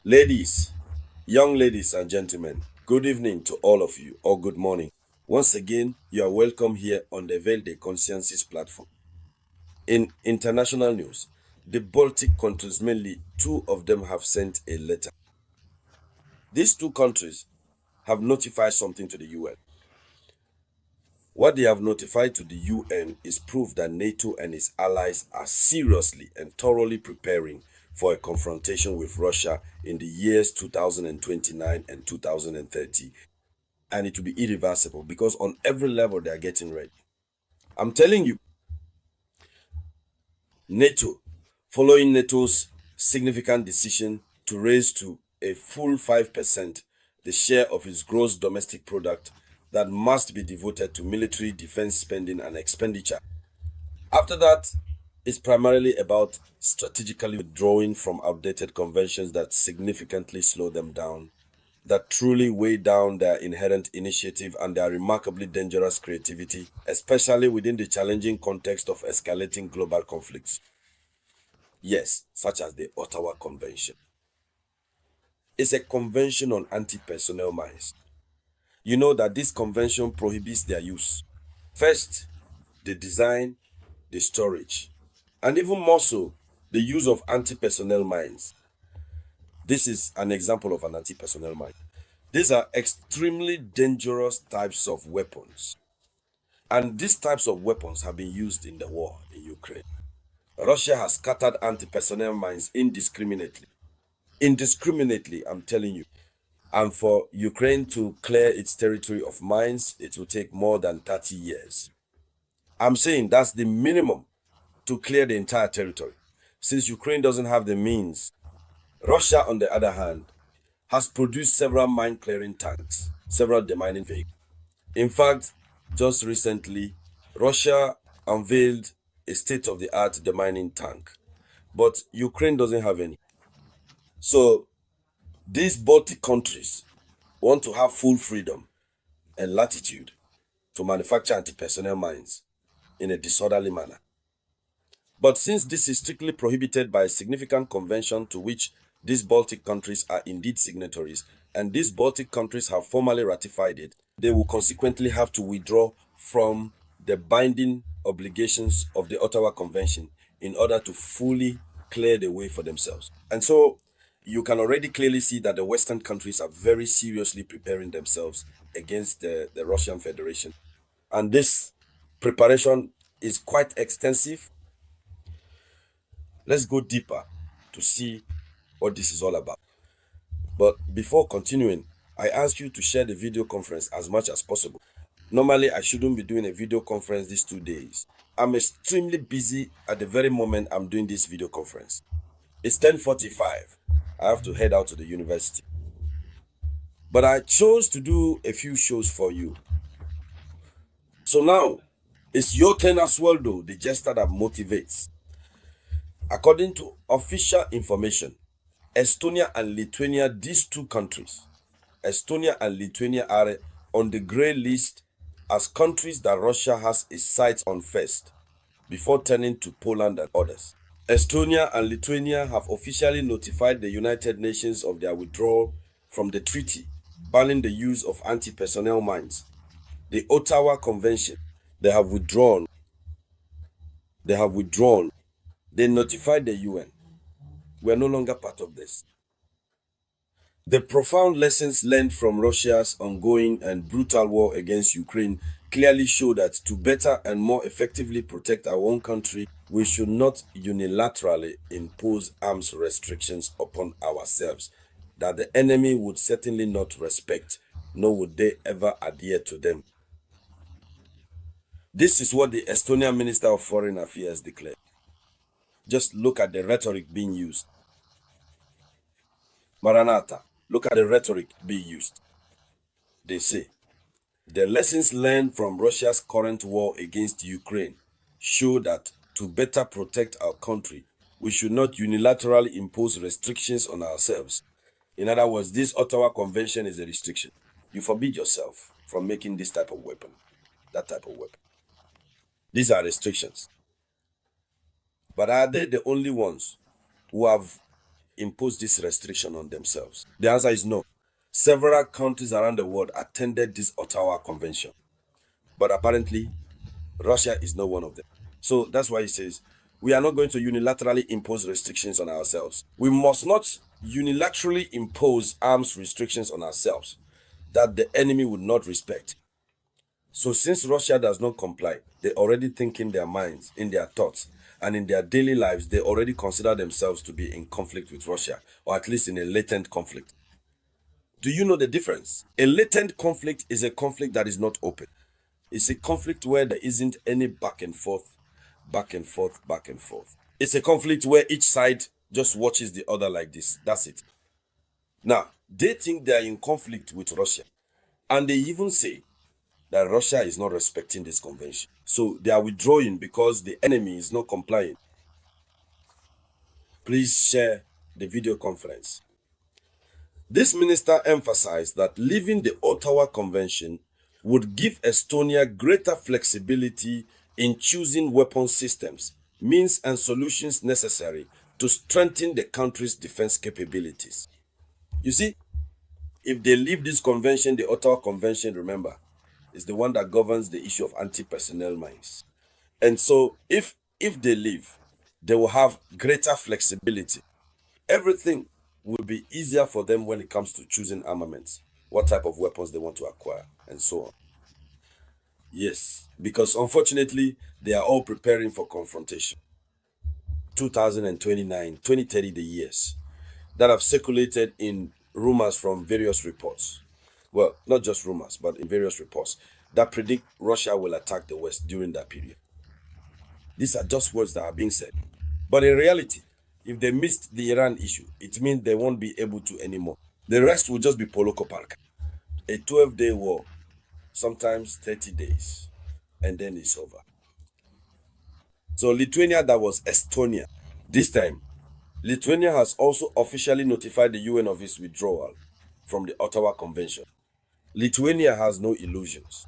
Ladies, young ladies and gentlemen, good evening to all of you, or good morning. Once again, you are welcome here on the Veil de Consciences platform. In international news, the Baltic countries, mainly two of them, have sent a letter. These two countries have notified something to the UN. What they have notified to the UN is proof that NATO and its allies are seriously and thoroughly preparing for a confrontation with Russia in the years 2029 and 2030. And it will be irreversible because on every level they are getting ready. I'm telling you, NATO, following NATO's significant decision to raise to a full 5% the share of its gross domestic product that must be devoted to military defense spending and expenditure. After that, it's primarily about strategically withdrawing from outdated conventions that significantly slow them down, that truly weigh down their inherent initiative and their remarkably dangerous creativity, especially within the challenging context of escalating global conflicts. Yes, such as the Ottawa Convention. It's a convention on anti-personnel mines. You know that this convention prohibits their use. First, the design, the storage, and even more so, the use of anti-personnel mines. This is an example of an anti-personnel mine. These are extremely dangerous types of weapons. And these types of weapons have been used in the war in Ukraine. Russia has scattered anti-personnel mines indiscriminately. Indiscriminately, I'm telling you. And for Ukraine to clear its territory of mines, it will take more than 30 years. I'm saying that's the minimum to clear the entire territory. Since Ukraine doesn't have the means, Russia, on the other hand, has produced several mine clearing tanks, several demining vehicles. In fact, just recently, Russia unveiled a state of the art demining tank, but Ukraine doesn't have any. So, these Baltic countries want to have full freedom and latitude to manufacture anti personnel mines in a disorderly manner. But since this is strictly prohibited by a significant convention to which these Baltic countries are indeed signatories, and these Baltic countries have formally ratified it, they will consequently have to withdraw from the binding obligations of the Ottawa Convention in order to fully clear the way for themselves. And so you can already clearly see that the Western countries are very seriously preparing themselves against the Russian Federation. And this preparation is quite extensive. Let's go deeper to see what this is all about. But before continuing, I ask you to share the video conference as much as possible. Normally, I shouldn't be doing a video conference these 2 days. I'm extremely busy at the very moment I'm doing this video conference. It's 10:45. I have to head out to the university. But I chose to do a few shows for you. So now, it's your turn as well, though, the gesture that motivates. According to official information, Estonia and Lithuania, these two countries, Estonia and Lithuania are on the grey list as countries that Russia has its sights on first, before turning to Poland and others. Estonia and Lithuania have officially notified the United Nations of their withdrawal from the treaty banning the use of anti-personnel mines, the Ottawa Convention. They have withdrawn. They have withdrawn. They notified the UN. We are no longer part of this. The profound lessons learned from Russia's ongoing and brutal war against Ukraine clearly show that to better and more effectively protect our own country, we should not unilaterally impose arms restrictions upon ourselves that the enemy would certainly not respect, nor would they ever adhere to them. This is what the Estonian Minister of Foreign Affairs declared. Just look at the rhetoric being used. Maranatha, look at the rhetoric being used. They say, the lessons learned from Russia's current war against Ukraine show that to better protect our country, we should not unilaterally impose restrictions on ourselves. In other words, this Ottawa Convention is a restriction. You forbid yourself from making this type of weapon, that type of weapon. These are restrictions. But are they the only ones who have impose this restriction on themselves? The answer is no. Several countries around the world attended this Ottawa Convention, but apparently Russia is not one of them. So that's why he says, we are not going to unilaterally impose restrictions on ourselves. We must not unilaterally impose arms restrictions on ourselves that the enemy would not respect. So since Russia does not comply, they already think in their minds, in their thoughts, and in their daily lives, they already consider themselves to be in conflict with Russia, or at least in a latent conflict. Do you know the difference? A latent conflict is a conflict that is not open. It's a conflict where there isn't any back and forth, back and forth, back and forth. It's a conflict where each side just watches the other like this. That's it. Now, they think they are in conflict with Russia. And they even say that Russia is not respecting this convention. So they are withdrawing because the enemy is not complying. Please share the video conference. This minister emphasized that leaving the Ottawa Convention would give Estonia greater flexibility in choosing weapon systems, means and solutions necessary to strengthen the country's defense capabilities. You see, if they leave this convention, the Ottawa Convention, remember, is the one that governs the issue of anti-personnel mines. And so if they leave, they will have greater flexibility. Everything will be easier for them when it comes to choosing armaments, what type of weapons they want to acquire, and so on. Yes, because unfortunately, they are all preparing for confrontation. 2029, 2030, the years that have circulated in rumors from various reports. Well, not just rumors, but in various reports that predict Russia will attack the West during that period. These are just words that are being said. But in reality, if they missed the Iran issue, it means they won't be able to anymore. The rest will just be Poloko Park. A 12-day war, sometimes 30 days, and then it's over. So Lithuania, that was Estonia. This time, Lithuania has also officially notified the UN of its withdrawal from the Ottawa Convention. Lithuania has no illusions.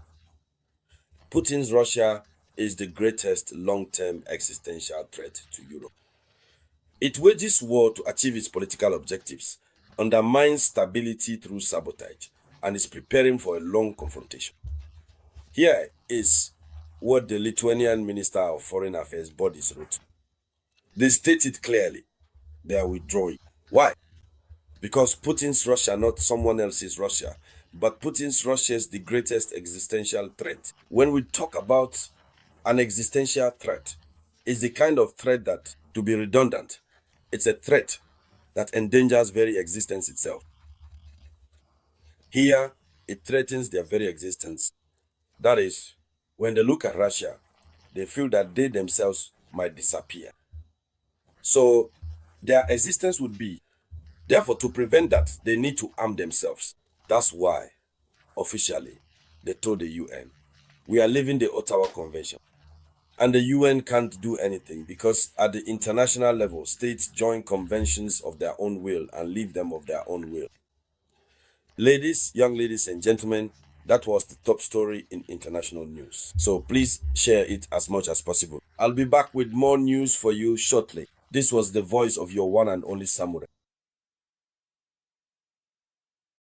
Putin's Russia is the greatest long-term existential threat to Europe. It wages war to achieve its political objectives, undermines stability through sabotage, and is preparing for a long confrontation. Here is what the Lithuanian Minister of Foreign Affairs bodies wrote. They state it clearly. They are withdrawing. Why? Because Putin's Russia, not someone else's Russia, but Putin's Russia is the greatest existential threat. When we talk about an existential threat, it's the kind of threat that, to be redundant, it's a threat that endangers very existence itself. Here, it threatens their very existence. That is, when they look at Russia, they feel that they themselves might disappear. So, their existence would be, therefore, to prevent that, they need to arm themselves. That's why, officially, they told the UN, we are leaving the Ottawa Convention. And the UN can't do anything because at the international level, states join conventions of their own will and leave them of their own will. Ladies, young ladies and gentlemen, that was the top story in international news. So please share it as much as possible. I'll be back with more news for you shortly. This was the voice of your one and only Samurai.